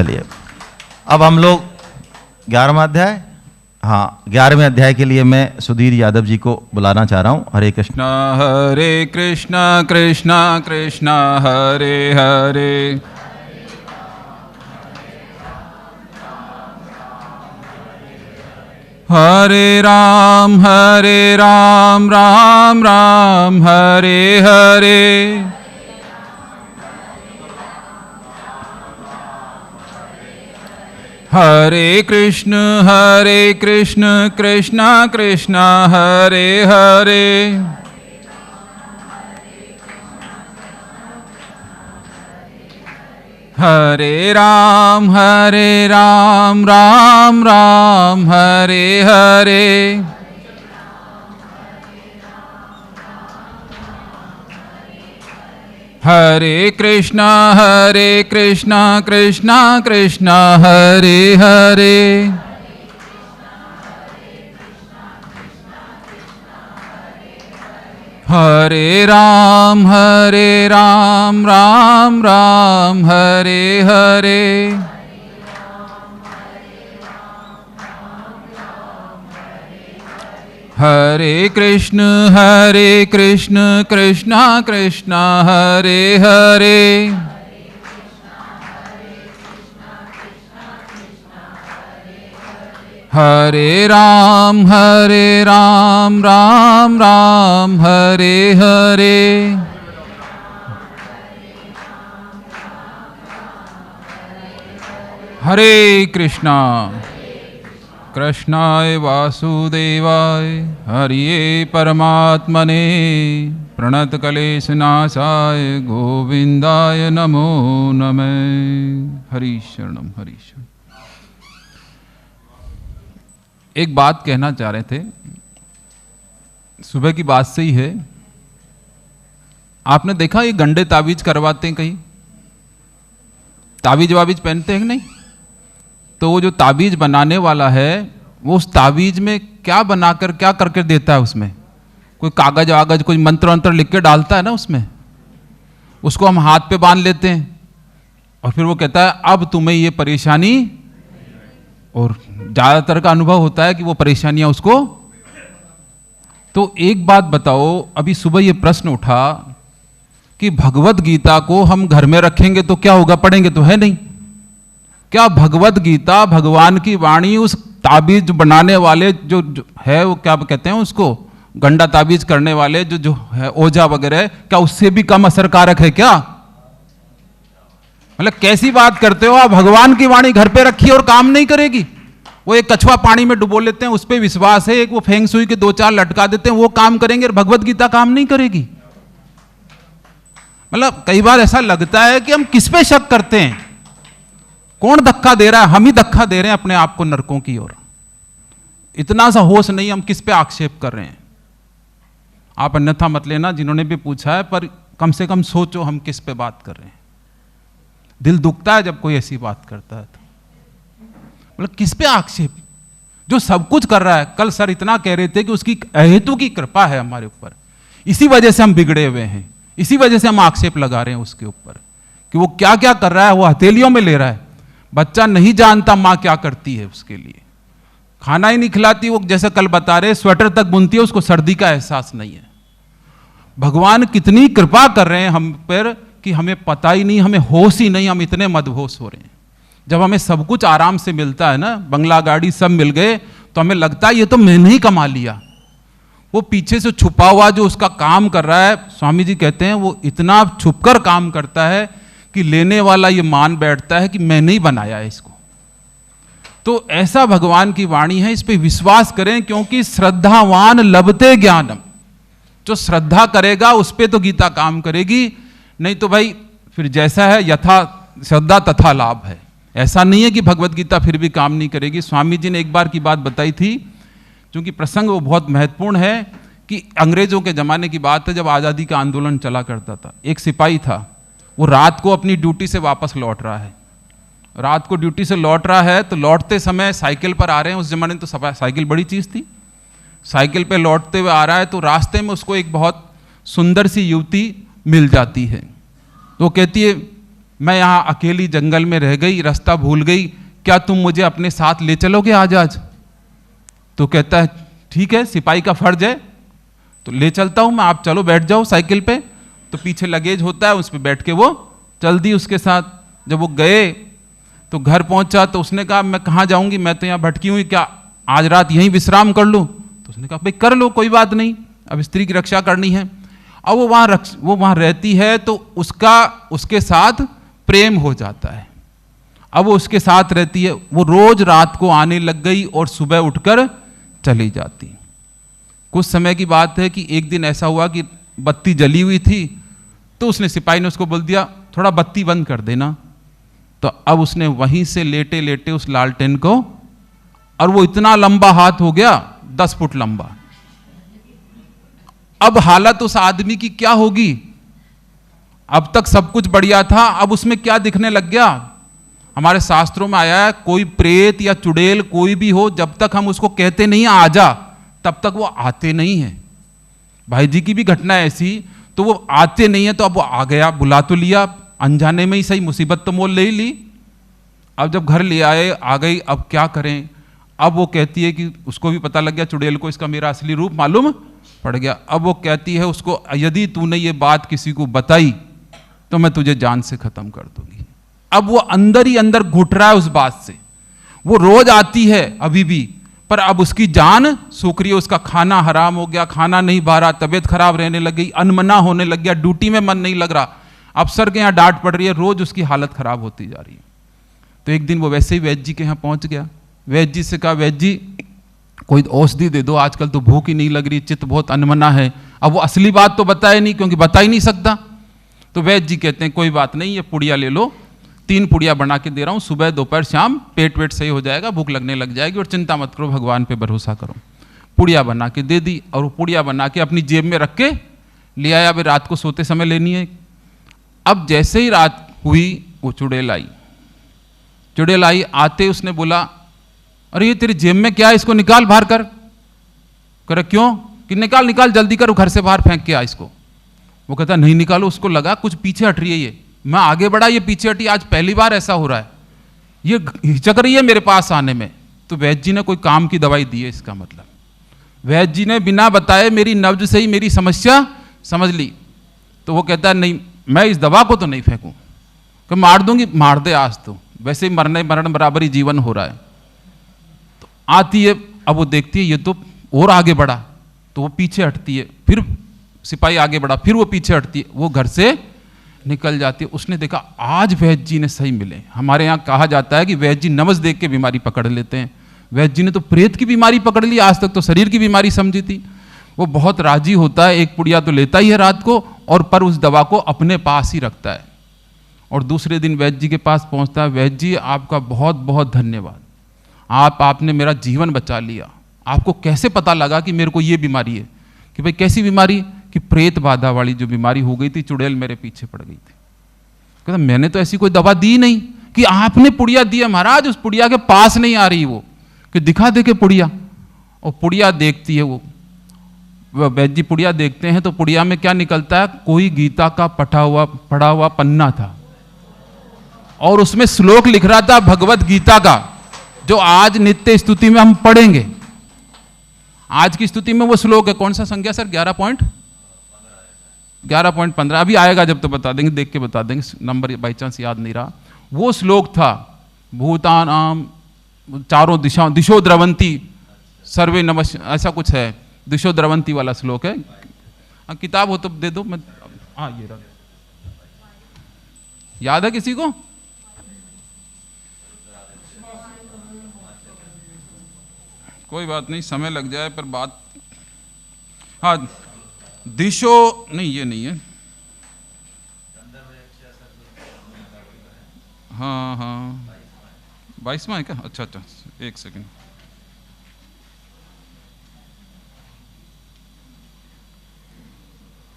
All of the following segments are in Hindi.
चलिए अब हम लोग 11वां अध्याय, हाँ 11वें अध्याय के लिए मैं सुधीर यादव जी को बुलाना चाह रहा हूँ। हरे कृष्ण कृष्ण कृष्ण हरे हरे, हरे राम राम राम हरे हरे, हरे कृष्ण कृष्ण कृष्ण हरे हरे, हरे राम राम राम हरे हरे, हरे कृष्ण कृष्ण कृष्ण हरे हरे, हरे राम राम राम हरे हरे, हरे कृष्ण कृष्ण कृष्ण हरे हरे, हरे राम राम राम हरे हरे, हरे कृष्णा कृष्णाय वासुदेवाय हरिये परमात्मने प्रणतक्लेशनाशाय गोविंदाय नमो नमः। हरि शरणम हरि शरणम। एक बात कहना चाह रहे थे, सुबह की बात से ही है। आपने देखा ये गंडे ताबीज करवाते हैं, कहीं ताबीज वाबीज पहनते हैं कि नहीं? तो वो जो ताबीज बनाने वाला है वो उस ताबीज में क्या बनाकर क्या करके देता है, उसमें कोई कागज वागज कोई मंत्र वंत्र लिख के डालता है ना उसमें, उसको हम हाथ पे बांध लेते हैं और फिर वो कहता है अब तुम्हें ये परेशानी, और ज्यादातर का अनुभव होता है कि वो परेशानियां उसको। तो एक बात बताओ, अभी सुबह ये प्रश्न उठा कि भगवत गीता को हम घर में रखेंगे तो क्या होगा, पढ़ेंगे तो है नहीं, क्या भगवत गीता भगवान की वाणी उस ताबीज बनाने वाले जो है वो क्या कहते हैं उसको, गंडा ताबीज करने वाले जो है ओझा वगैरह, क्या उससे भी कम असरकारक है क्या? मतलब कैसी बात करते हो आप? भगवान की वाणी घर पे रखी और काम नहीं करेगी? वो एक कछुआ पानी में डुबो लेते हैं, उस पर विश्वास है, एक वो फेंग सुई के 2-4 लटका देते हैं, वो काम करेंगे और भगवत गीता काम नहीं करेगी। मतलब कई बार ऐसा लगता है कि हम किस पे शक करते हैं, कौन धक्का दे रहा है? हम ही धक्का दे रहे हैं अपने आप को नरकों की ओर। इतना सा होश नहीं, हम किस पे आक्षेप कर रहे हैं। आप अन्यथा मत लेना जिन्होंने भी पूछा है, पर कम से कम सोचो हम किस पे बात कर रहे हैं। दिल दुखता है जब कोई ऐसी बात करता है तो। मतलब किस पे आक्षेप? जो सब कुछ कर रहा है। कल सर इतना कह रहे थे कि उसकी अहेतु की कृपा है हमारे ऊपर, इसी वजह से हम बिगड़े हुए हैं, इसी वजह से हम आक्षेप लगा रहे हैं उसके ऊपर कि वो क्या क्या कर रहा है, वो हथेलियों में ले रहा है। बच्चा नहीं जानता माँ क्या करती है उसके लिए, खाना ही नहीं खिलाती वो, जैसे कल बता रहे स्वेटर तक बुनती है, उसको सर्दी का एहसास नहीं है। भगवान कितनी कृपा कर रहे हैं हम पर कि हमें पता ही नहीं, हमें होश ही नहीं, हम इतने मदहोश हो रहे हैं। जब हमें सब कुछ आराम से मिलता है ना, बंगला गाड़ी सब मिल गए, तो हमें लगता है ये तो मैंने ही कमा लिया। वो पीछे से छुपा हुआ जो उसका काम कर रहा है, स्वामी जी कहते हैं वो इतना छुपकर काम करता है कि लेने वाला ये मान बैठता है कि मैंने ही बनाया है इसको। तो ऐसा भगवान की वाणी है, इस पे विश्वास करें, क्योंकि श्रद्धावान लभते ज्ञानम। जो श्रद्धा करेगा उस पे तो गीता काम करेगी, नहीं तो भाई फिर जैसा है यथा श्रद्धा तथा लाभ है। ऐसा नहीं है कि भगवत गीता फिर भी काम नहीं करेगी। स्वामी जी ने एक बार की बात बताई थी, क्योंकि प्रसंग वो बहुत महत्वपूर्ण है, कि अंग्रेजों के जमाने की बात है जब आज़ादी का आंदोलन चला करता था। एक सिपाही था, वो रात को अपनी ड्यूटी से वापस लौट रहा है, रात को ड्यूटी से लौट रहा है, तो लौटते समय साइकिल पर आ रहे हैं। उस जमाने में तो साइकिल बड़ी चीज़ थी। साइकिल पे लौटते हुए आ रहा है, तो रास्ते में उसको एक बहुत सुंदर सी युवती मिल जाती है। तो वो कहती है मैं यहाँ अकेली जंगल में रह गई, रास्ता भूल गई, क्या तुम मुझे अपने साथ ले चलोगे आज? तो कहता है ठीक है, सिपाही का फर्ज है, तो ले चलता हूँ मैं, आप चलो बैठ जाओ साइकिल पे। तो पीछे लगेज होता है, उस पर बैठ के वो चल दी उसके साथ। जब वो गए तो घर पहुंचा तो उसने कहा मैं कहाँ जाऊंगी, मैं तो यहाँ भटकी हुई, क्या आज रात यहीं विश्राम कर लूँ? तो उसने कहा भाई कर लो, कोई बात नहीं, अब स्त्री की रक्षा करनी है। अब वो वहाँ रहती है तो उसके साथ प्रेम हो जाता है। अब वो उसके साथ रहती है, वो रोज रात को आने लग गई और सुबह उठकर चली जाती। कुछ समय की बात है कि एक दिन ऐसा हुआ कि बत्ती जली हुई थी, तो उसने सिपाही ने उसको बोल दिया थोड़ा बत्ती बंद कर देना। तो अब उसने वहीं से लेटे लेटे उस लालटेन को, और वो इतना लंबा हाथ हो गया, 10 फुट लंबा। अब हालत उस आदमी की क्या होगी? अब तक सब कुछ बढ़िया था, अब उसमें क्या दिखने लग गया? हमारे शास्त्रों में आया है, कोई प्रेत या चुड़ैल कोई भी हो, जब तक हम उसको कहते नहीं आ जा, तब तक वो आते नहीं है। भाई जी की भी घटना ऐसी, तो वो आते नहीं है, तो अब वो आ गया, बुला तो लिया, अनजाने में ही सही, मुसीबत तो मोल ले ही ली। अब जब घर ले आए, आ गई, अब क्या करें? अब वो कहती है कि उसको भी पता लग गया चुड़ैल को, इसका मेरा असली रूप मालूम पड़ गया। अब वो कहती है उसको, यदि तूने ये बात किसी को बताई तो मैं तुझे जान से खत्म कर दूंगी। अब वो अंदर ही अंदर घुट रहा है उस बात से। वो रोज आती है अभी भी, पर अब उसकी जान सूख रही है, उसका खाना हराम हो गया, खाना नहीं भा रहा, तबीयत खराब रहने लग गई, अनमना होने लग गया, ड्यूटी में मन नहीं लग रहा, अफसर के यहाँ डांट पड़ रही है, रोज उसकी हालत खराब होती जा रही है। तो एक दिन वो वैसे ही वैद्य जी के यहाँ पहुंच गया। वैद्य जी से कहा वैद्य जी कोई औषधि दे दो, आजकल तो भूख ही नहीं लग रही, चित्त बहुत अनमना है। अब वो असली बात तो बताए नहीं, क्योंकि बता ही नहीं सकता। तो वैद्य जी कहते हैं कोई बात नहीं, ये पुड़िया ले लो, 3 पुड़िया बना के दे रहा हूँ, सुबह दोपहर शाम, पेट वेट सही हो जाएगा, भूख लगने लग जाएगी, और चिंता मत करो, भगवान पे भरोसा करो। पुड़िया बना के दे दी, और वो पुड़िया बना के अपनी जेब में रख के ले आया, अभी रात को सोते समय लेनी है। अब जैसे ही रात हुई, वो चुड़ैल आई। चुड़ैल आई, आते उसने बोला अरे ये तेरी जेब में क्या है, इसको निकाल बाहर कर। करे क्यों? कि निकाल निकाल जल्दी कर, घर से बाहर फेंक के आ इसको। वो कहता नहीं निकालो, उसको लगा कुछ पीछे हट रही है ये, मैं आगे बढ़ा, ये पीछे हटी, आज पहली बार ऐसा हो रहा है, ये हिचक रही है मेरे पास आने में। तो वैद्य जी ने कोई काम की दवाई दी है, इसका मतलब वैद्य जी ने बिना बताए मेरी नब्ज से ही मेरी समस्या समझ ली। तो वो कहता है नहीं, मैं इस दवा को तो नहीं फेंकूं, कि मार दूंगी, मार दे आज तो, वैसे ही मरण बराबर ही जीवन हो रहा है। तो आती है, अब वो देखती है ये तो और आगे बढ़ा, तो वो पीछे हटती है, फिर सिपाही आगे बढ़ा, फिर वो पीछे हटती है, वो घर से निकल जाती है। उसने देखा आज वैद्य जी ने सही मिले। हमारे यहाँ कहा जाता है कि वैद्य जी नवस देख के बीमारी पकड़ लेते हैं, वैद्य जी ने तो प्रेत की बीमारी पकड़ ली, आज तक तो शरीर की बीमारी समझी थी। वो बहुत राजी होता है, एक पुड़िया तो लेता ही है रात को, और पर उस दवा को अपने पास ही रखता है। और दूसरे दिन वैद्य जी के पास पहुंचता है, वैद्य जी आपका बहुत बहुत धन्यवाद, आपने मेरा जीवन बचा लिया। आपको कैसे पता लगा कि मेरे को ये बीमारी है? कि भाई कैसी बीमारी? कि प्रेत बाधा वाली जो बीमारी हो गई थी, चुड़ैल मेरे पीछे पड़ गई थी। कहता मैंने तो ऐसी कोई दवा दी नहीं। कि आपने पुड़िया दी है महाराज, उस पुड़िया के पास नहीं आ रही वो, कि दिखा दे के पुड़िया। और पुड़िया देखती है वो वैद्य जी पुड़िया देखते हैं, तो पुड़िया में क्या निकलता है? कोई गीता का पढ़ा हुआ पन्ना था, और उसमें श्लोक लिख रहा था भगवत गीता का, जो आज नित्य स्तुति में हम पढ़ेंगे। आज की स्तुति में वो श्लोक है, कौन सा संज्ञा सर? 11.15। अभी आएगा जब तो बता देंगे, देख के बता देंगे, नंबर बाई चांस याद नहीं रहा। वो श्लोक था भूतानाम चारों दिशो द्रवंती सर्वे नमस्, ऐसा कुछ है, दिशो द्रवंती वाला श्लोक है। किताब हो तो दे दो, मैं ये रहा। याद है किसी को? कोई बात नहीं, समय लग जाए, पर बात, हाँ दिशो नहीं, ये नहीं है, हाँ हाँ 22वां है क्या? अच्छा, एक सेकंड।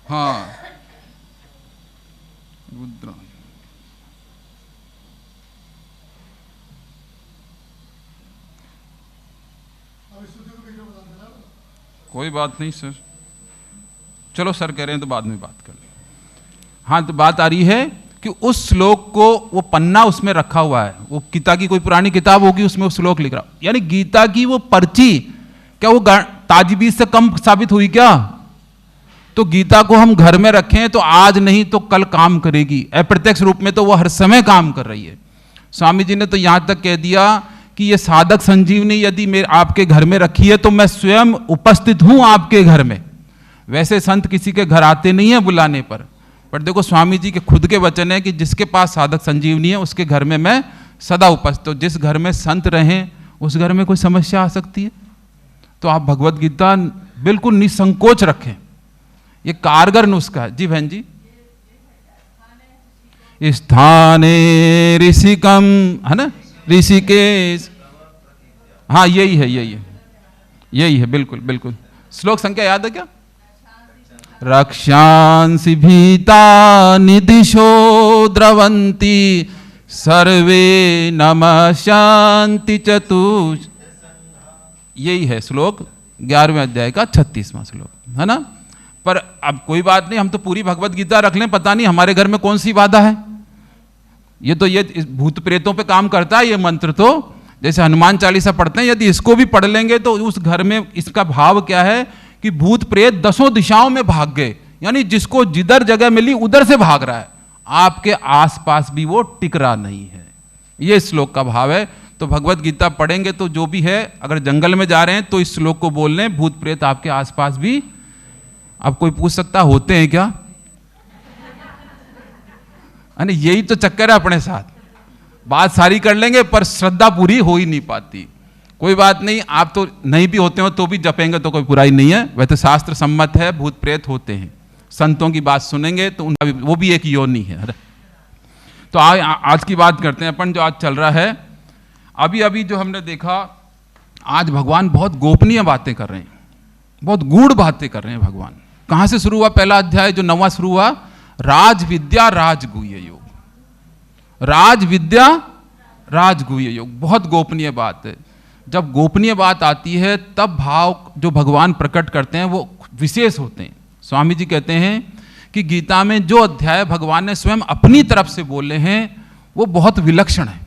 हाँ रुद्रा, कोई बात नहीं सर, चलो सर कह रहे हैं तो बाद में बात कर लें। हाँ, तो बात आ रही है कि उस श्लोक को, वो पन्ना उसमें रखा हुआ है, वो गीता की कोई पुरानी किताब होगी, उसमें वो श्लोक लिख रहा, यानी गीता की वो पर्ची क्या वो ताजबीज से कम साबित हुई क्या? तो गीता को हम घर में रखें तो आज नहीं तो कल काम करेगी, अप्रत्यक्ष रूप में तो वो हर समय काम कर रही है। स्वामी जी ने तो यहां तक कह दिया कि ये साधक संजीवनी यदि मेरे आपके घर में रखी है तो मैं स्वयं उपस्थित हूं आपके घर में। वैसे संत किसी के घर आते नहीं है बुलाने पर देखो स्वामी जी के खुद के वचन है कि जिसके पास साधक संजीवनी है उसके घर में मैं सदा उपस्थित हूं। जिस घर में संत रहें उस घर में कोई समस्या आ सकती है? तो आप भगवत गीता बिल्कुल निसंकोच रखें, ये कारगर नुस्खा है। जी बहन जी, स्थाने ऋषिकम, है ना, ऋषिकेश, हाँ यही है बिल्कुल बिल्कुल। श्लोक संख्या याद है क्या? रक्षांसि भीता निदिशो द्रवंती सर्वे नमस्यांति चतुष, यही है श्लोक 11वें अध्याय का 36वां श्लोक, है ना। पर अब कोई बात नहीं, हम तो पूरी भगवत गीता रख लें, पता नहीं हमारे घर में कौन सी बाधा है। ये भूत प्रेतों पे काम करता है ये मंत्र, तो जैसे हनुमान चालीसा पढ़ते हैं, यदि इसको भी पढ़ लेंगे तो उस घर में इसका भाव क्या है कि भूत प्रेत 10 दिशाओं में भाग गए, यानी जिसको जिधर जगह मिली उधर से भाग रहा है, आपके आसपास भी वो टिक रहा नहीं है। ये श्लोक का भाव है। तो भगवत गीता पढ़ेंगे तो जो भी है, अगर जंगल में जा रहे हैं तो इस श्लोक को बोल लें, भूत प्रेत आपके आसपास भी। अब कोई पूछ सकता होते हैं क्या? अरे यही तो चक्कर है अपने साथ, बात सारी कर लेंगे पर श्रद्धा पूरी हो ही नहीं पाती। कोई बात नहीं, आप तो नहीं भी होते हो तो भी जपेंगे तो कोई बुराई नहीं है। वैसे शास्त्र सम्मत है, भूत प्रेत होते हैं, संतों की बात सुनेंगे तो उनका भी, वो भी एक योनि है। तो आज की बात करते हैं अपन, जो आज चल रहा है। अभी अभी जो हमने देखा, आज भगवान बहुत गोपनीय बातें कर रहे हैं, बहुत गूढ़ बातें कर रहे हैं भगवान। कहां से शुरू हुआ पहला अध्याय जो 9वां शुरू हुआ? राज विद्या राजगुह्य योग। राज विद्या राजगुह्य योग, बहुत गोपनीय बात है। जब गोपनीय बात आती है तब भाव जो भगवान प्रकट करते हैं वो विशेष होते हैं। स्वामी जी कहते हैं कि गीता में जो अध्याय भगवान ने स्वयं अपनी तरफ से बोले हैं वो बहुत विलक्षण है।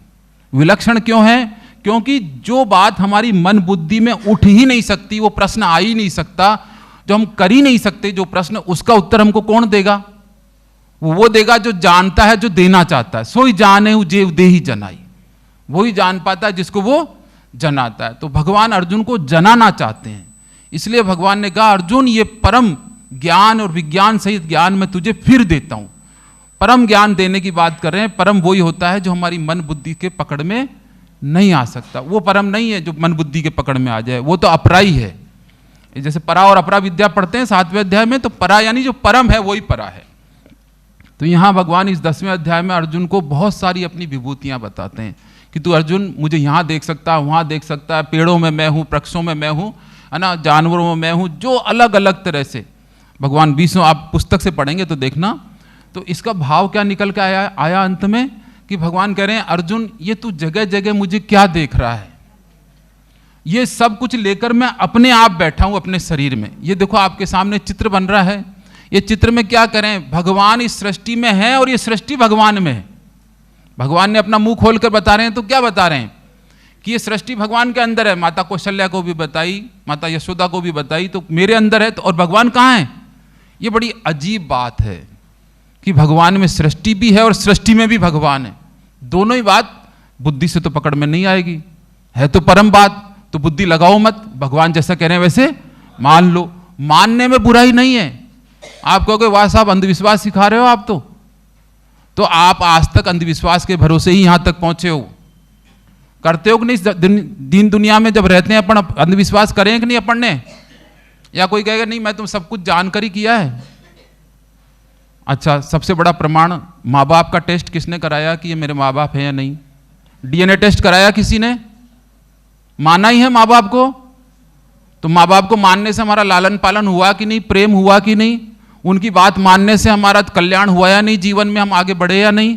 विलक्षण क्यों है? क्योंकि जो बात हमारी मन बुद्धि में उठ ही नहीं सकती, वो प्रश्न आ ही नहीं सकता, जो हम कर ही नहीं सकते जो प्रश्न, उसका उत्तर हमको कौन देगा? वो देगा जो जानता है, जो देना चाहता है। सोई जाने जेव देहि जनाई, वही जान पाता है जिसको वो जनाता है। तो भगवान अर्जुन को जनाना चाहते हैं, इसलिए भगवान ने कहा अर्जुन ये परम ज्ञान और विज्ञान सहित ज्ञान मैं तुझे फिर देता हूं। परम ज्ञान देने की बात कर रहे हैं। परम वही होता है जो हमारी मन बुद्धि के पकड़ में नहीं आ सकता। वो परम नहीं है जो मन बुद्धि के पकड़ में आ जाए, वो तो अपरा ही है। जैसे परा और अपरा विद्या पढ़ते हैं 7वें अध्याय में, तो परा यानी जो परम है वही परा है। तो यहां भगवान इस 10वें अध्याय में अर्जुन को बहुत सारी अपनी विभूतियां बताते हैं कि तू अर्जुन मुझे यहां देख सकता है, वहां देख सकता है, पेड़ों में मैं हूं, वृक्षों में मैं हूं, है ना, जानवरों में मैं हूं, जो अलग अलग तरह से भगवान 20 आप पुस्तक से पढ़ेंगे तो देखना। तो इसका भाव क्या निकल के आया अंत में कि भगवान कह रहे हैं अर्जुन ये तू जगह जगह मुझे क्या देख रहा है? ये सब कुछ लेकर मैं अपने आप बैठा हूं अपने शरीर में। ये देखो आपके सामने चित्र बन रहा है। ये चित्र में क्या करें? भगवान इस सृष्टि में है और ये सृष्टि भगवान में है। भगवान ने अपना मुंह खोलकर बता रहे हैं, तो क्या बता रहे हैं कि ये सृष्टि भगवान के अंदर है। माता कौशल्या को भी बताई, माता यशोदा को भी बताई, तो मेरे अंदर है। तो और भगवान कहाँ है? ये बड़ी अजीब बात है कि भगवान में सृष्टि भी है और सृष्टि में भी भगवान है। दोनों ही बात बुद्धि से तो पकड़ में नहीं आएगी। है तो परम बात, तो बुद्धि लगाओ मत, भगवान जैसा कह रहे हैं वैसे मान लो। मानने में बुराई नहीं है। आप कहोगे वाह साहब अंधविश्वास सिखा रहे हो आप, तो आप आज तक अंधविश्वास के भरोसे ही यहां तक पहुंचे हो। करते हो कि नहीं? दीन दुनिया में जब रहते हैं अपन अंधविश्वास करें कि नहीं अपन ने? या कोई कहेगा नहीं मैं तो सब कुछ जानकर ही किया है। अच्छा, सबसे बड़ा प्रमाण माँ बाप का टेस्ट किसने कराया कि ये मेरे माँ बाप हैं या नहीं? डीएनए टेस्ट कराया किसी ने? माना ही है माँ बाप को। तो माँ बाप को मानने से हमारा लालन पालन हुआ कि नहीं, प्रेम हुआ कि नहीं, उनकी बात मानने से हमारा कल्याण हुआ या नहीं, जीवन में हम आगे बढ़े या नहीं।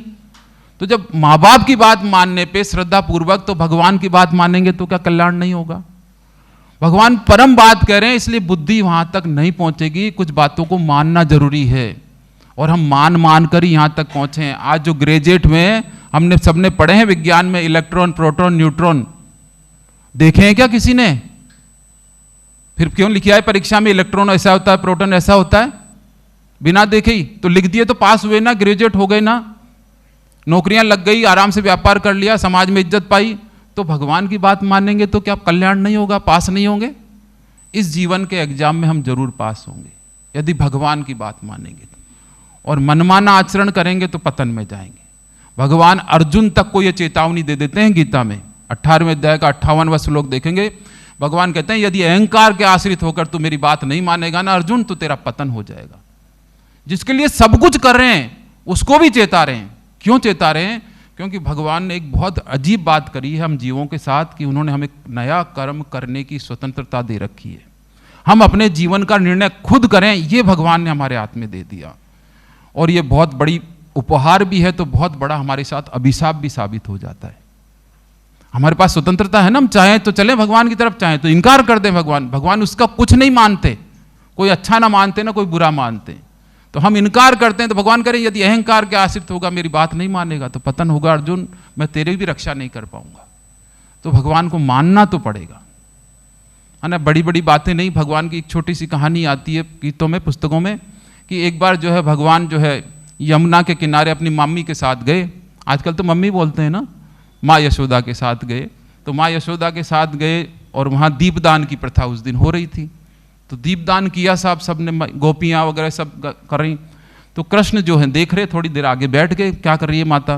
तो जब माँ बाप की बात मानने पे श्रद्धा पूर्वक, तो भगवान की बात मानेंगे तो क्या कल्याण नहीं होगा? भगवान परम बात कह रहे हैं, इसलिए बुद्धि वहां तक नहीं पहुंचेगी। कुछ बातों को मानना जरूरी है और हम मान मान कर ही यहाँ तक पहुँचे हैं। आज जो ग्रेजुएट हुए हैं, हमने सबने पढ़े हैं विज्ञान में, इलेक्ट्रॉन, प्रोटॉन, न्यूट्रॉन, देखे हैं क्या किसी ने? फिर क्यों लिखा है परीक्षा में इलेक्ट्रॉन ऐसा होता है, प्रोटॉन ऐसा होता है? बिना देखे ही तो लिख दिए तो पास हुए ना, ग्रेजुएट हो गए ना, नौकरियां लग गई, आराम से व्यापार कर लिया, समाज में इज्जत पाई। तो भगवान की बात मानेंगे तो क्या कल्याण नहीं होगा, पास नहीं होंगे? इस जीवन के एग्जाम में हम जरूर पास होंगे यदि भगवान की बात मानेंगे तो। और मनमाना आचरण करेंगे तो पतन में जाएंगे। भगवान अर्जुन तक को यह चेतावनी दे देते हैं गीता में, 18वें अध्याय का 58वां श्लोक देखेंगे। भगवान कहते हैं यदि अहंकार के आश्रित होकर तू मेरी बात नहीं मानेगा ना अर्जुन, तो तेरा पतन हो जाएगा। जिसके लिए सब कुछ कर रहे हैं उसको भी चेता रहे हैं। क्यों चेता रहे हैं? क्योंकि भगवान ने एक बहुत अजीब बात करी है हम जीवों के साथ कि उन्होंने हमें नया कर्म करने की स्वतंत्रता दे रखी है। हम अपने जीवन का निर्णय खुद करें, ये भगवान ने हमारे हाथ में दे दिया। और ये बहुत बड़ी उपहार भी है, तो बहुत बड़ा हमारे साथ अभिशाप भी साबित हो जाता है। हमारे पास स्वतंत्रता है ना, हम चाहें तो चलें भगवान की तरफ, चाहें तो इनकार कर दें। भगवान उसका कुछ नहीं मानते, कोई अच्छा ना मानते ना कोई बुरा मानते। तो हम इनकार करते हैं तो भगवान करें यदि अहंकार के आश्रित होगा, मेरी बात नहीं मानेगा तो पतन होगा अर्जुन, मैं तेरे भी रक्षा नहीं कर पाऊंगा। तो भगवान को मानना तो पड़ेगा, है ना। बड़ी बड़ी बातें नहीं, भगवान की एक छोटी सी कहानी आती है गीतों में, पुस्तकों में, कि एक बार जो है भगवान जो है यमुना के किनारे अपनी मम्मी के साथ गए। आजकल तो मम्मी बोलते हैं ना, माँ यशोदा के साथ गए। तो माँ यशोदा के साथ गए और वहाँ दीपदान की प्रथा उस दिन हो रही थी। तो दीपदान किया साहब, सबने, गोपियाँ वगैरह सब कर रही। तो कृष्ण जो है देख रहे, थोड़ी देर आगे बैठ गए, क्या कर रही है माता।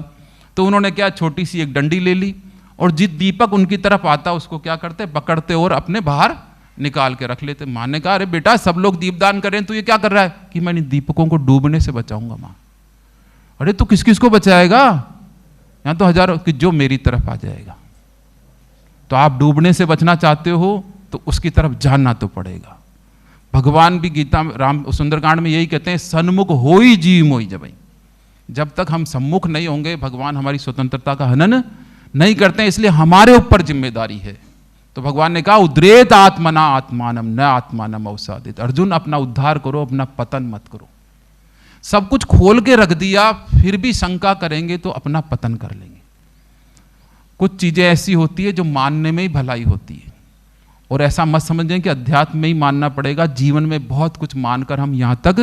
तो उन्होंने क्या, छोटी सी एक डंडी ले ली और जिस दीपक उनकी तरफ आता उसको क्या करते, पकड़ते और अपने बाहर निकाल के रख लेते। माँ ने कहा अरे बेटा सब लोग दीपदान कर रहे हैं, तू ये क्या कर रहा है? कि मैं इन दीपकों को डूबने से बचाऊंगा माँ। अरे तू किस किस को बचाएगा? यहाँ तो हजारों कि जो मेरी तरफ आ जाएगा। तो आप डूबने से बचना चाहते हो तो उसकी तरफ जानना तो पड़ेगा। भगवान भी गीता में, राम सुंदरकांड में यही कहते हैं, सन्मुख हो ही जी मोई जबई। जब तक हम सम्मुख नहीं होंगे भगवान हमारी स्वतंत्रता का हनन नहीं करते हैं, इसलिए हमारे ऊपर जिम्मेदारी है। तो भगवान ने कहा उद्रेत आत्मना आत्मानम न आत्मानम अवसादित। अर्जुन अपना उद्धार करो, अपना पतन मत करो। सब कुछ खोल के रख दिया, फिर भी शंका करेंगे तो अपना पतन कर लेंगे। कुछ चीजें ऐसी होती है जो मानने में ही भलाई होती है, और ऐसा मत समझें कि अध्यात्म में ही मानना पड़ेगा। जीवन में बहुत कुछ मानकर हम यहाँ तक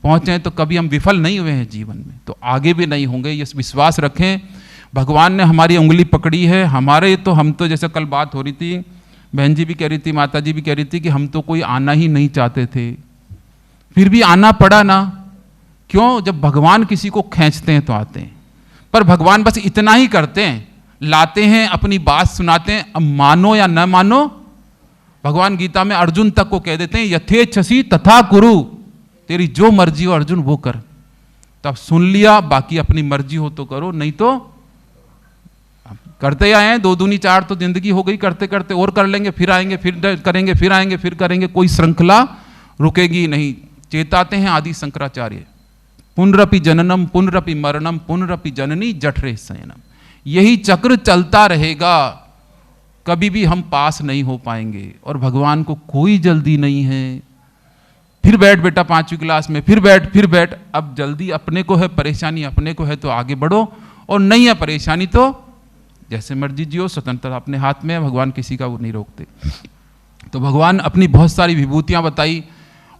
पहुंचे हैं, तो कभी हम विफल नहीं हुए हैं जीवन में, तो आगे भी नहीं होंगे, ये विश्वास रखें। भगवान ने हमारी उंगली पकड़ी है। हमारे तो हम तो जैसे कल बात हो रही थी, बहन जी भी कह रही थी, माता जी भी कह रही थी कि हम तो कोई आना ही नहीं चाहते थे, फिर भी आना पड़ा ना। क्यों? जब भगवान किसी को खींचते हैं तो आते हैं। पर भगवान बस इतना ही करते हैं, लाते हैं, अपनी बात सुनाते हैं, अब मानो या न मानो। भगवान गीता में अर्जुन तक को कह देते हैं यथेच्छसी तथा कुरु, तेरी जो मर्जी हो अर्जुन वो कर। तब सुन लिया, बाकी अपनी मर्जी हो तो करो, नहीं तो करते आए हैं। 2 दूनी 4 तो जिंदगी हो गई, करते करते और कर लेंगे, फिर आएंगे, फिर करेंगे, फिर आएंगे, फिर करेंगे, कोई श्रृंखला रुकेगी नहीं। चेताते हैं आदि शंकराचार्य, पुनरपि जननम पुनरपि मरणम पुनरपि जननी जठरे शयनम। यही चक्र चलता रहेगा, कभी भी हम पास नहीं हो पाएंगे। और भगवान को कोई जल्दी नहीं है। फिर बैठ बेटा 5वीं क्लास में, फिर बैठ। अब जल्दी अपने को है, परेशानी अपने को है तो आगे बढ़ो, और नहीं है परेशानी तो जैसे मर्जी जियो, स्वतंत्रता अपने हाथ में है, भगवान किसी का वो नहीं रोकते। तो भगवान अपनी बहुत सारी विभूतियां बताई।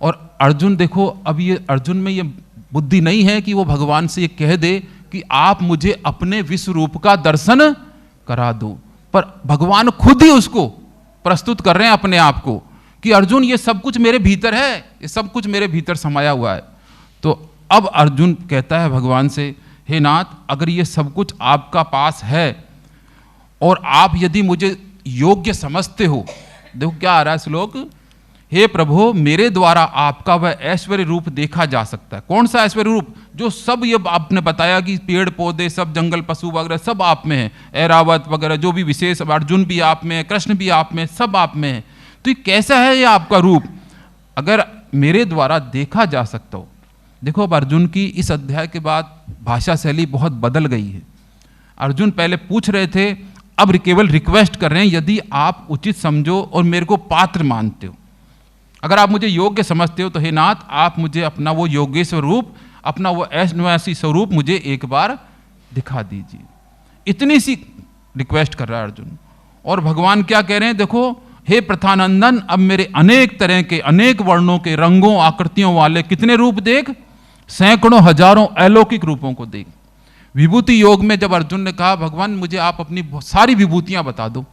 और अर्जुन देखो, अब ये अर्जुन में ये बुद्धि नहीं है कि वो भगवान से ये कह दे कि आप मुझे अपने विश्व रूप का दर्शन करा दो, पर भगवान खुद ही उसको प्रस्तुत कर रहे हैं अपने आप को कि अर्जुन ये सब कुछ मेरे भीतर है, ये सब कुछ मेरे भीतर समाया हुआ है। तो अब अर्जुन कहता है भगवान से, हे नाथ, अगर ये सब कुछ आपका पास है और आप यदि मुझे योग्य समझते हो, देखो क्या आ रहा है श्लोक, हे प्रभु मेरे द्वारा आपका वह ऐश्वर्य रूप देखा जा सकता है। कौन सा ऐश्वर्य रूप? जो सब ये आपने बताया कि पेड़ पौधे सब, जंगल पशु वगैरह सब आप में है, ऐरावत वगैरह जो भी विशेष, अर्जुन भी आप में है, कृष्ण भी आप में, सब आप में है। तो ये कैसा है ये आपका रूप, अगर मेरे द्वारा देखा जा सकता हो। देखो अब अर्जुन की इस अध्याय के बाद भाषा शैली बहुत बदल गई है। अर्जुन पहले पूछ रहे थे, अब केवल रिक्वेस्ट कर रहे हैं, यदि आप उचित समझो और मेरे को पात्र मानते हो, अगर आप मुझे योग्य समझते हो तो हे नाथ, आप मुझे अपना वो योगेश्वर रूप अपना वो अविनाशी स्वरूप मुझे एक बार दिखा दीजिए। इतनी सी रिक्वेस्ट कर रहा है अर्जुन। और भगवान क्या कह रहे हैं, देखो हे प्रथानंदन, अब मेरे अनेक तरह के, अनेक वर्णों के, रंगों आकृतियों वाले कितने रूप देख, सैकड़ों हजारों अलौकिक रूपों को देख। विभूति योग में जब अर्जुन ने कहा भगवान मुझे आप अपनी सारी विभूतियां बता दो,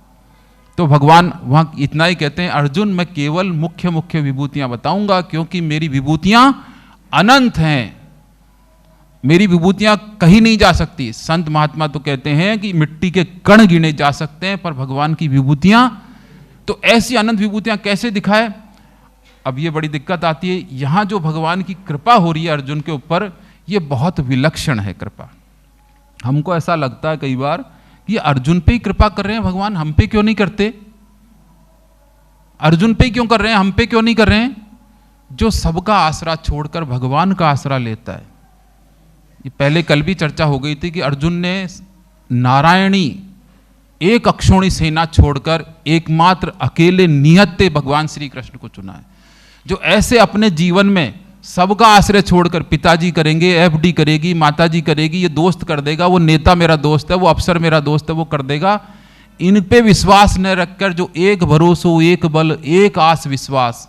तो भगवान वहां इतना ही कहते हैं, अर्जुन मैं केवल मुख्य मुख्य विभूतियां बताऊंगा, क्योंकि मेरी विभूतियां अनंत हैं, मेरी विभूतियां कहीं नहीं जा सकती। संत महात्मा तो कहते हैं कि मिट्टी के कण गिने जा सकते हैं, पर भगवान की विभूतियां तो ऐसी अनंत विभूतियां कैसे दिखाए। अब ये बड़ी दिक्कत आती है, यहां जो भगवान की कृपा हो रही है अर्जुन के ऊपर, ये बहुत विलक्षण है कृपा। हमको ऐसा लगता है कई बार ये अर्जुन पे ही कृपा कर रहे हैं भगवान, हम पे क्यों नहीं करते? अर्जुन पे क्यों कर रहे हैं, हम पे क्यों नहीं कर रहे हैं? जो सबका आसरा छोड़कर भगवान का आसरा लेता है। ये पहले कल भी चर्चा हो गई थी कि अर्जुन ने नारायणी एक अक्षोणी सेना छोड़कर एकमात्र अकेले निहत्ते भगवान श्री कृष्ण को चुना है। जो ऐसे अपने जीवन में सबका आश्रय छोड़कर, पिताजी करेंगे, एफडी करेगी, माताजी करेगी, ये दोस्त कर देगा, वो नेता मेरा दोस्त है, वो अफसर मेरा दोस्त है, वो कर देगा, इन पे विश्वास न रखकर जो एक भरोसो, एक बल, एक आस विश्वास,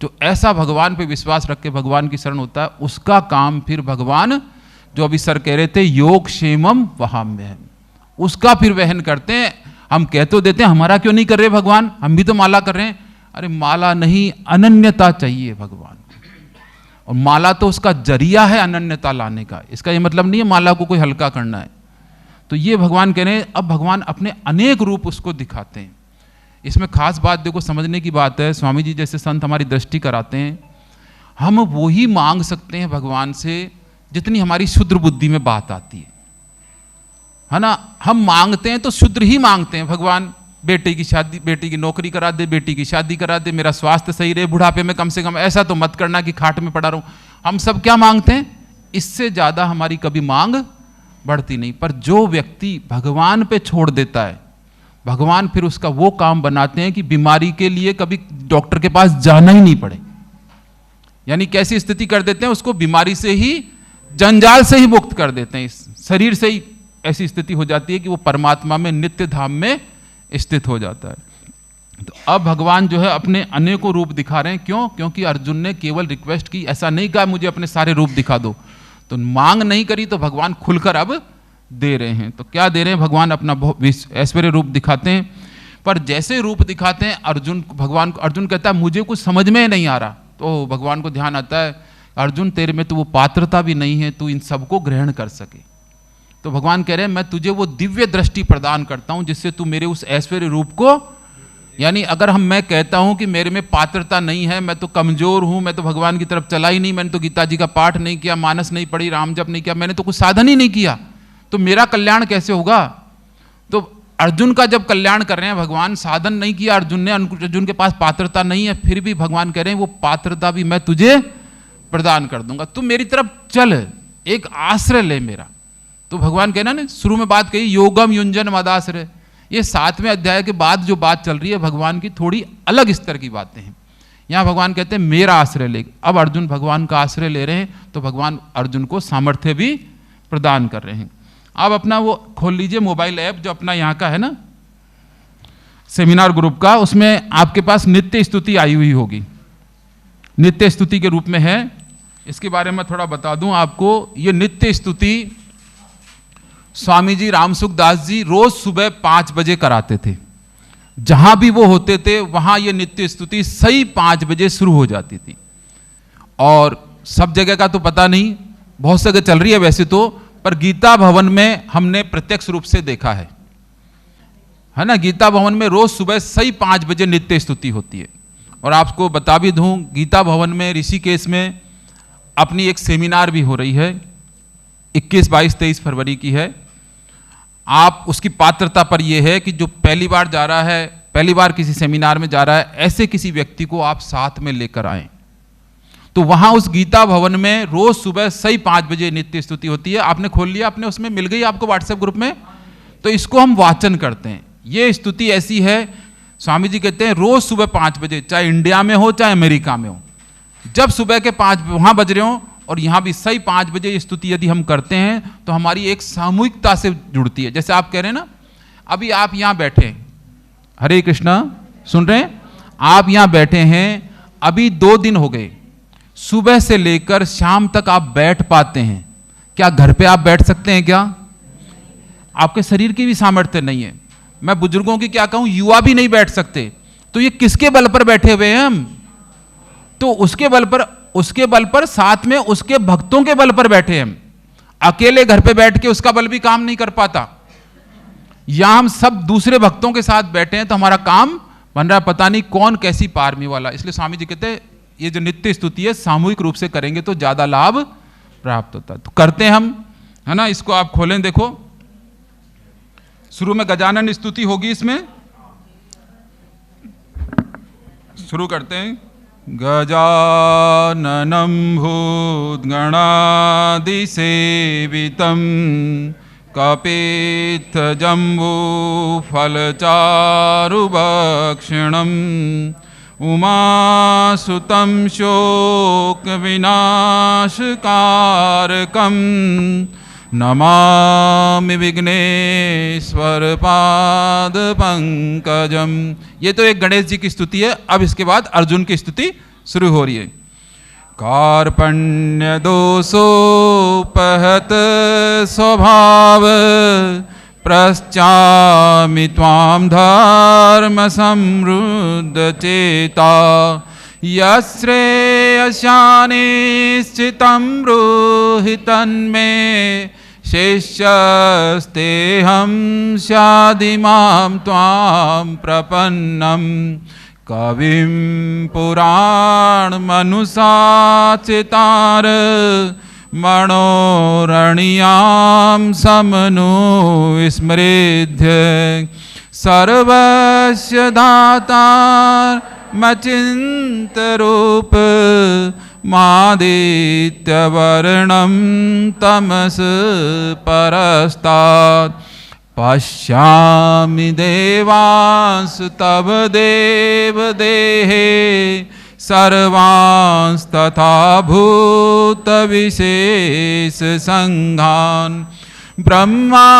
जो ऐसा भगवान पे विश्वास रख के भगवान की शरण होता है, उसका काम फिर भगवान, जो अभी सर कह रहे थे योग क्षेमम वहाम्य, उसका फिर वहन करते हैं। हम कह तो देते हैं हमारा क्यों नहीं कर रहे भगवान, हम भी तो माला कर रहे हैं। अरे माला नहीं, अनन्यता चाहिए भगवान, और माला तो उसका जरिया है अनन्यता लाने का। इसका ये मतलब नहीं है माला को कोई हल्का करना है। तो ये भगवान कह रहे हैं, अब भगवान अपने अनेक रूप उसको दिखाते हैं। इसमें खास बात देखो, समझने की बात है, स्वामी जी जैसे संत हमारी दृष्टि कराते हैं, हम वो ही मांग सकते हैं भगवान से जितनी हमारी शुद्र बुद्धि में बात आती है ना। हम मांगते हैं तो शुद्र ही मांगते हैं, भगवान बेटे की शादी, बेटी की नौकरी करा दे, बेटी की शादी करा दे, मेरा स्वास्थ्य सही रहे, बुढ़ापे में कम से कम ऐसा तो मत करना कि खाट में पड़ा रहूं। हम सब क्या मांगते हैं, इससे ज्यादा हमारी कभी मांग बढ़ती नहीं। पर जो व्यक्ति भगवान पे छोड़ देता है, भगवान फिर उसका वो काम बनाते हैं कि बीमारी के लिए कभी डॉक्टर के पास जाना ही नहीं पड़े। यानी कैसी स्थिति कर देते हैं, उसको बीमारी से ही, जंजाल से ही मुक्त कर देते हैं, इस शरीर से ही ऐसी स्थिति हो जाती है कि वो परमात्मा में, नित्य धाम में स्थित हो जाता है। तो अब भगवान जो है अपने अनेकों रूप दिखा रहे हैं। क्यों? क्योंकि अर्जुन ने केवल रिक्वेस्ट की, ऐसा नहीं कहा मुझे अपने सारे रूप दिखा दो, तो मांग नहीं करी, तो भगवान खुलकर अब दे रहे हैं। तो क्या दे रहे हैं भगवान, अपना ऐश्वर्य रूप दिखाते हैं। पर जैसे रूप दिखाते हैं अर्जुन, भगवान को, अर्जुन कहता है मुझे कुछ समझ में नहीं आ रहा, तो भगवान को ध्यान आता है अर्जुन तेरे में तो वो पात्रता भी नहीं है तू इन सबको ग्रहण कर सके। तो भगवान कह रहे हैं मैं तुझे वो दिव्य दृष्टि प्रदान करता हूं जिससे तू मेरे उस ऐश्वर्य रूप को, यानी अगर मैं कहता हूं कि मेरे में पात्रता नहीं है, मैं तो कमजोर हूं, मैं तो भगवान की तरफ चला ही नहीं, मैंने तो गीता जी का पाठ नहीं किया, मानस नहीं पढ़ी, राम जप नहीं किया, मैंने तो कुछ साधन ही नहीं किया, तो मेरा कल्याण कैसे होगा। तो अर्जुन का जब कल्याण कर रहे हैं भगवान, साधन नहीं किया अर्जुन ने, अर्जुन के पास पात्रता नहीं है, फिर भी भगवान कह रहे हैं वो पात्रता भी मैं तुझे प्रदान कर दूंगा, तू मेरी तरफ चल, एक आश्रय ले मेरा। तो भगवान कहना ना, शुरू में बात कही योगम युंजन मदाश्रय, ये 7वें अध्याय के बाद जो बात चल रही है भगवान की, थोड़ी अलग स्तर की बातें हैं। यहां भगवान कहते हैं मेरा आश्रय ले। अब अर्जुन भगवान का आश्रय ले रहे हैं, तो भगवान अर्जुन को सामर्थ्य भी प्रदान कर रहे हैं। अब अपना वो खोल लीजिए मोबाइल ऐप जो अपना यहाँ का है ना, सेमिनार ग्रुप का, उसमें आपके पास नित्य स्तुति आई हुई होगी, नित्य स्तुति के रूप में है। इसके बारे में थोड़ा बता दूं आपको, ये नित्य स्तुति स्वामी जी रामसुख दास जी रोज सुबह 5 बजे कराते थे। जहां भी वो होते थे वहां ये नित्य स्तुति सही 5 बजे शुरू हो जाती थी। और सब जगह का तो पता नहीं, बहुत जगह चल रही है वैसे तो, पर गीता भवन में हमने प्रत्यक्ष रूप से देखा है ना, गीता भवन में रोज सुबह सही 5 बजे नित्य स्तुति होती है। और आपको बता भी दूं, गीता भवन में ऋषिकेश में अपनी एक सेमिनार भी हो रही है, 21, 22, 23 फरवरी की है। आप उसकी पात्रता पर यह है कि जो पहली बार जा रहा है, पहली बार किसी सेमिनार में जा रहा है, ऐसे किसी व्यक्ति को आप साथ में लेकर आएं। तो वहां उस गीता भवन में रोज सुबह सही 5 बजे नित्य स्तुति होती है। आपने खोल लिया, आपने उसमें मिल गई आपको व्हाट्सएप ग्रुप में, तो इसको हम वाचन करते हैं। ये स्तुति ऐसी है, स्वामी जी कहते हैं रोज सुबह 5 बजे, चाहे इंडिया में हो चाहे अमेरिका में हो, जब सुबह के 5 वहां बज रहे हो, और यहाँ भी सही 5 बजे ये स्तुति यदि हम करते हैं तो हमारी एक सामूहिकता से जुड़ती है। जैसे आप कह रहे हैं ना, अभी आप यहाँ बैठे, हरे कृष्णा, सुन रहे हैं, आप यहाँ बैठे हैं, अभी 2 दिन हो गए, सुबह से लेकर शाम तक आप बैठ पाते हैं क्या? घर पे आप बैठ सकते हैं क्या? आपके शरीर की भी सामर्थ्य नहीं है। मैं बुजुर्गों की क्या कहूं, युवा भी नहीं बैठ सकते। तो ये किसके बल पर बैठे हुए हैं हम? तो उसके बल पर साथ में उसके भक्तों के बल पर बैठे हैं हम। अकेले घर पे बैठ के उसका बल भी काम नहीं कर पाता। यहां हम सब दूसरे भक्तों के साथ बैठे हैं तो हमारा काम बन रहा है, पता नहीं कौन कैसी पारमी वाला। इसलिए स्वामी जी कहते हैं ये जो नित्य स्तुति है सामूहिक रूप से करेंगे तो ज्यादा लाभ प्राप्त होता है। तो करते हैं हम, है ना। इसको आप खोलें, देखो शुरू में गजानन स्तुति होगी, इसमें शुरू करते हैं। गजाननं भूतगणादिसेवितं कपित्थजम्बूफलचारुभक्षणम् उमासुतं शोकविनाशकारकं नमामि विघ्नेश्वर पाद पंकजम। ये तो एक गणेश जी की स्तुति है। अब इसके बाद अर्जुन की स्तुति शुरू हो रही है। कार्पण्य दोषोपहत स्वभाव प्रश्चामि त्वां धर्म समृद्ध चेता यश्रेयस्यानिश्चितं ब्रूहि तन्मे शिष्यस्तेऽहं स्यादिमां त्वां प्रपन्नं कविं पुराणमनुशासितार मनोरणीयां समनु स्मृध्य सर्वस्य दातार मचिन्तरूप मादित्यवर्णं तमस परस्तात् पश्यामि देवांस तव देवदेहे सर्वांस्तथा भूतविशेष संघान् ब्रह्माण्डमीशं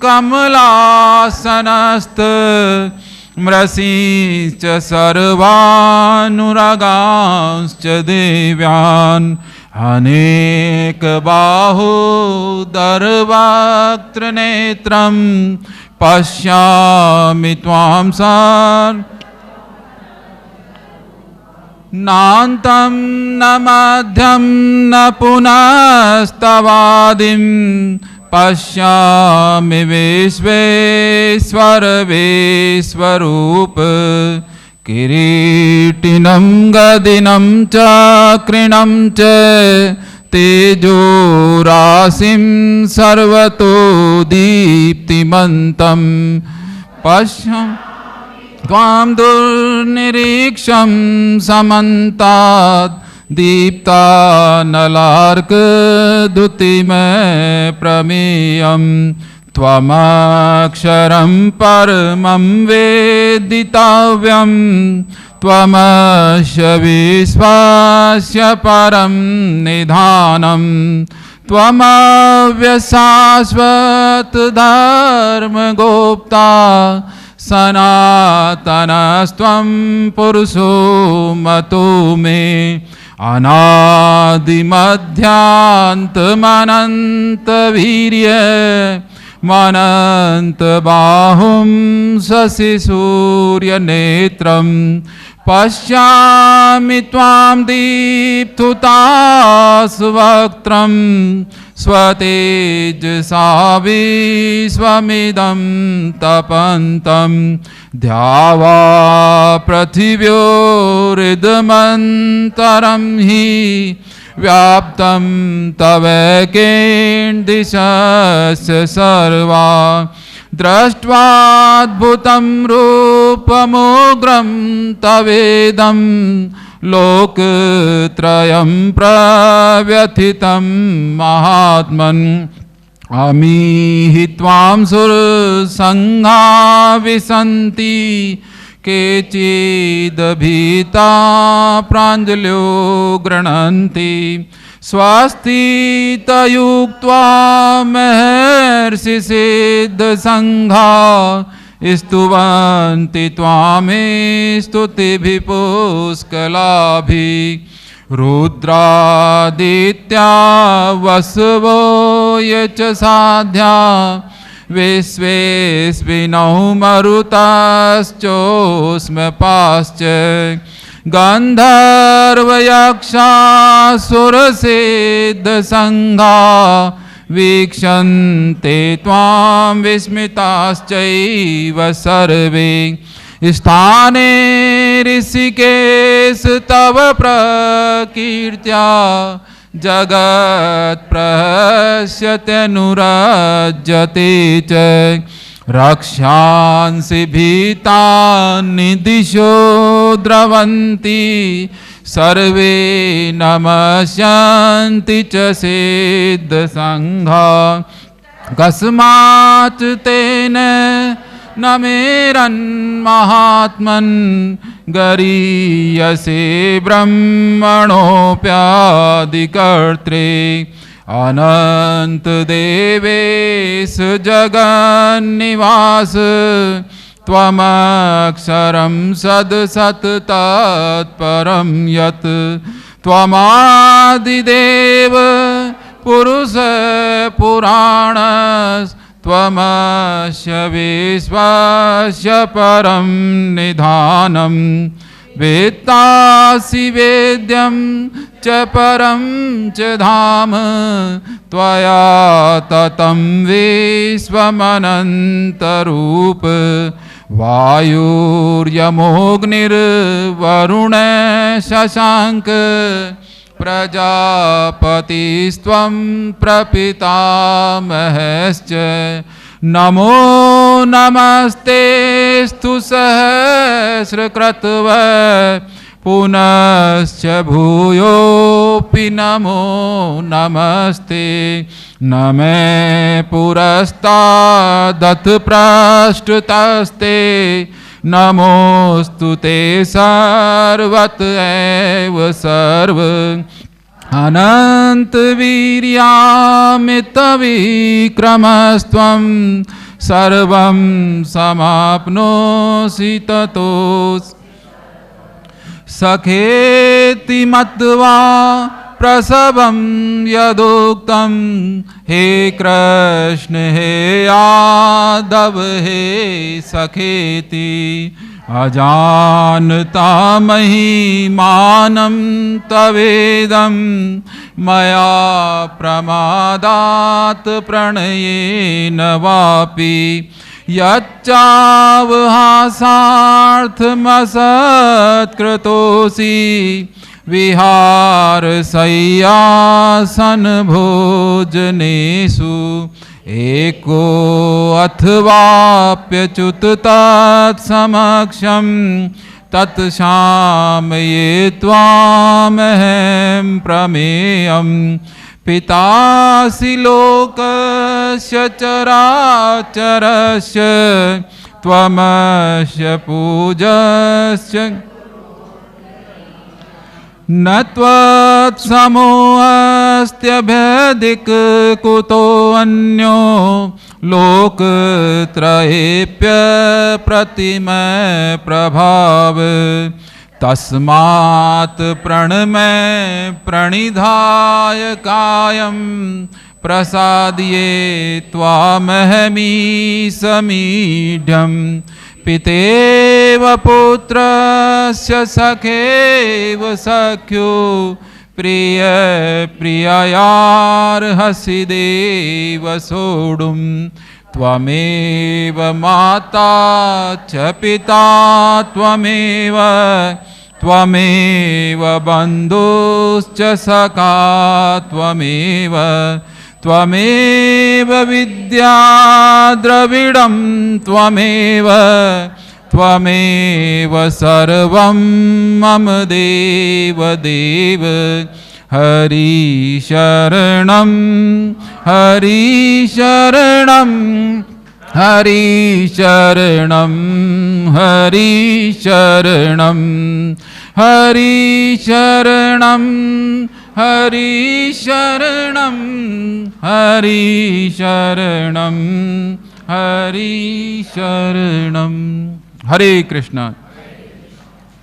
कमलासनस्थ मृषीश्च सर्वानुरागांश्च देव्यान् अनेकबाहुदरवक्त्रनेत्रं पश्यामि त्वां नान्तं न मध्यं न पुनस्तवादिं पश्यामि विश्वेश्वर विश्वरूप किरीटिनं गदिनं चक्रिणं च तेजोराशिं सर्वतो दीप्तिमन्तं पश्यामि त्वां दुर्निरीक्षं समन्तात् दीप्तानलार्कद्युतिमय प्रमेयं त्वमक्षरं परमं वेदितव्यं त्वमस्य विश्वस्य परं निधानं त्वमव्यशाश्वत धर्मगोप्ता सनातनस्त्वं पुरुषो मतो मे अनादिमध्यान्तमनन्तवीर्य मनन्तबाहुं शशिसूर्यनेत्रं पश्यामि त्वां दीप्तहुताशवक्त्रं स्वतेजसा विश्वमिदं तपन्तं द्यावा पृथिव्योरिदमन्तरं हि व्याप्तं तवैकेन्दिशस्य सर्वा दृष्ट्वाद्भुतं रूपमुग्रं तवेदं लोकत्रयं प्रव्यथितं महात्मन् अमीहि त्वां सुरसङ्घा विसन्ति केचिदभीता प्राञ्जल्यो गृह्णन्ति स्वस्तितयुक्त्वा महर्षि सिद्धसङ्घा स्तुवन्ति त्वामे स्तुतिभिः पुष्कलाभिः रुद्रादित्या वसवो ये च साध्या विश्वेस्मिनौ मरुताश्चोष्मपाश्च गन्धर्वयक्षासुरसिद्धसङ्घा वीक्षन्ते त्वां विस्मिताश्चैव सर्वे स्थाने ऋषिकेश तव प्रकीर्त्या जगत्प्रहस्यत्यनुरज्यते च रक्षांसि भीतानि दिशो द्रवन्ति सर्वे नमस्यन्ति च सिद्धसङ्घा कस्मात् तेन न मेरन्महात्मन् गरीयसे ब्रह्मणोऽप्यादिकर्त्रे अनन्तदेवेश जगन्निवास त्वमक्षरं सदसत्तत्परं यत् त्वमादिदेव पुरुष पुराणस्त्वमस्य विश्वस्य परं निधानं वेत्तासि वेद्यं च परं च धाम त्वया ततं विश्वमनन्तरूप वायुर्यमोऽग्निर्वरुण शशाङ्क प्रजापतिस्त्वं प्रपितामहश्च नमो नमस्तेऽस्तु सहस्रकृतव पुनश्च भूयोऽपि नमो नमस्ते न मे पुरस्तादथ पृष्ठतस्ते नमोऽस्तु ते सर्वत एव सर्व अनन्तवीर्यामितविक्रमस्त्वं सर्वं समाप्नोषि ततोऽसि सखेति मत्वा प्रसवं यदुक्तं हे कृष्ण हे यादव हे सखेति अजानता महिमानं तवेदं मया प्रमादात् प्रणयेन वापि यच्चावहासार्थमसत्कृतोऽसि विहारशय्यासनभोजनेषु एको अथवाप्यच्युत तत्समक्षं तत्क्षामये त्वामहं प्रमेयं पितासि लोकस्य चराचरस्य त्वमस्य पूजस्य न त्वत्समोऽस्त्यभ्यधिक कुतोऽन्यो लोकत्रयेऽप्यप्रतिमः प्रभाव तस्मात् प्रणमय प्रणिधाय कायं प्रसादये त्वामहमीशमीढ्यं पितेव पुत्रस्य सखेव सख्यो प्रिय प्रिययार्हसि देव सोढुं त्वमेव माता च पिता त्वमेव त्वमेव बन्धुश्च सखा त्वमेव त्वमेव विद्या द्रविडं त्वमेव त्वमेव सर्वं मम देव देव हरिशरणं हरिशरणं हरि शरणम हरि शरणम हरि शरणम हरि शरणम हरि शरणम हरि शरणम। हरे कृष्ण।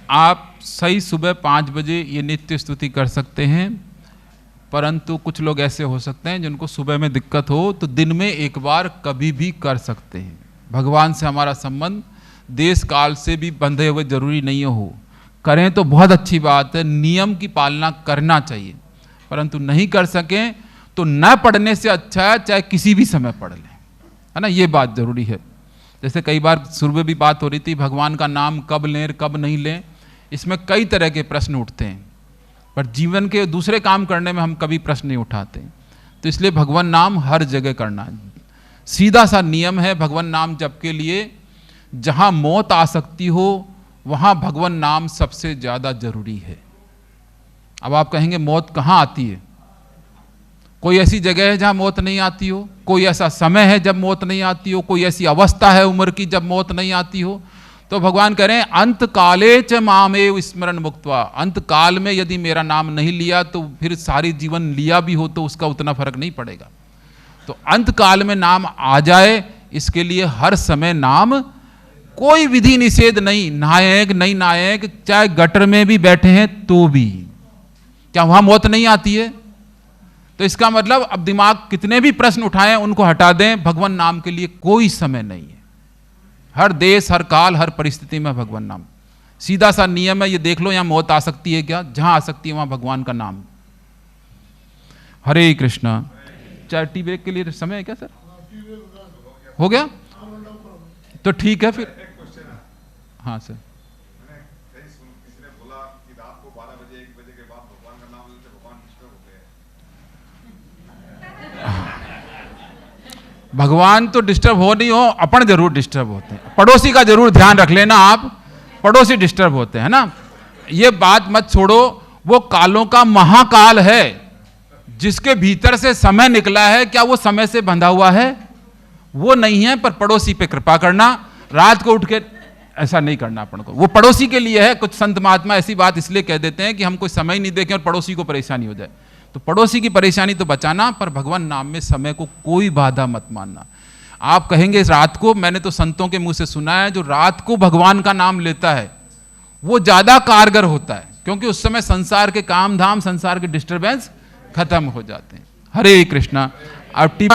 आप सही सुबह 5 बजे ये नित्य स्तुति कर सकते हैं, परंतु कुछ लोग ऐसे हो सकते हैं जिनको सुबह में दिक्कत हो तो दिन में एक बार कभी भी कर सकते हैं। भगवान से हमारा संबंध देश काल से भी बंधे हुए जरूरी नहीं हो, करें तो बहुत अच्छी बात है, नियम की पालना करना चाहिए, परंतु नहीं कर सकें तो न पढ़ने से अच्छा है चाहे किसी भी समय पढ़ लें, है ना, ये बात जरूरी है। जैसे कई बार शुरू में भी बात हो रही थी भगवान का नाम कब लें कब नहीं लें, इसमें कई तरह के प्रश्न उठते हैं, पर जीवन के दूसरे काम करने में हम कभी प्रश्न नहीं उठाते। तो इसलिए भगवान नाम हर जगह करना सीधा सा नियम है। भगवान नाम जप के लिए जहां मौत आ सकती हो वहां भगवान नाम सबसे ज्यादा जरूरी है। अब आप कहेंगे मौत कहां आती है? कोई ऐसी जगह है जहां मौत नहीं आती हो? कोई ऐसा समय है जब मौत नहीं आती हो? कोई ऐसी अवस्था है उम्र की जब मौत नहीं आती हो? तो भगवान कह रहे हैं अंत काले च मामेव स्मरण मुक्त्वा, अंत काल में यदि मेरा नाम नहीं लिया तो फिर सारी जीवन लिया भी हो तो उसका उतना फर्क नहीं पड़ेगा। तो अंत काल में नाम आ जाए इसके लिए हर समय नाम, कोई विधि निषेध नहीं, नायक नहीं नायक, चाहे गटर में भी बैठे हैं तो भी, क्या वहां मौत नहीं आती है? तो इसका मतलब अब दिमाग कितने भी प्रश्न उठाएं उनको हटा दें, भगवान नाम के लिए कोई समय नहीं है। हर देश हर काल हर परिस्थिति में भगवान नाम सीधा सा नियम है। ये देख लो यहां मौत आ सकती है क्या? जहां आ सकती है वहां भगवान का नाम। हरे कृष्णा। चाय टी ब्रेक के लिए समय है क्या सर? हो गया तो ठीक है फिर। हाँ सर। भगवान तो डिस्टर्ब हो नहीं हो, अपन जरूर डिस्टर्ब होते हैं। पड़ोसी का जरूर ध्यान रख लेना आप, पड़ोसी डिस्टर्ब होते हैं ना, ये बात मत छोड़ो। वो कालों का महाकाल है जिसके भीतर से समय निकला है, क्या वो समय से बंधा हुआ है? वो नहीं है। पर पड़ोसी पे कृपा करना, रात को उठ के ऐसा नहीं करना अपन को, वो पड़ोसी के लिए है। कुछ संत महात्मा ऐसी बात इसलिए कह देते हैं कि हम कोई समय नहीं देखें और पड़ोसी को परेशानी हो जाए। तो पड़ोसी की परेशानी तो बचाना, पर भगवान नाम में समय को कोई बाधा मत मानना। आप कहेंगे रात को, मैंने तो संतों के मुंह से सुना है जो रात को भगवान का नाम लेता है वो ज्यादा कारगर होता है, क्योंकि उस समय संसार के काम धाम, संसार के डिस्टर्बेंस खत्म हो जाते हैं। हरे कृष्णा। अब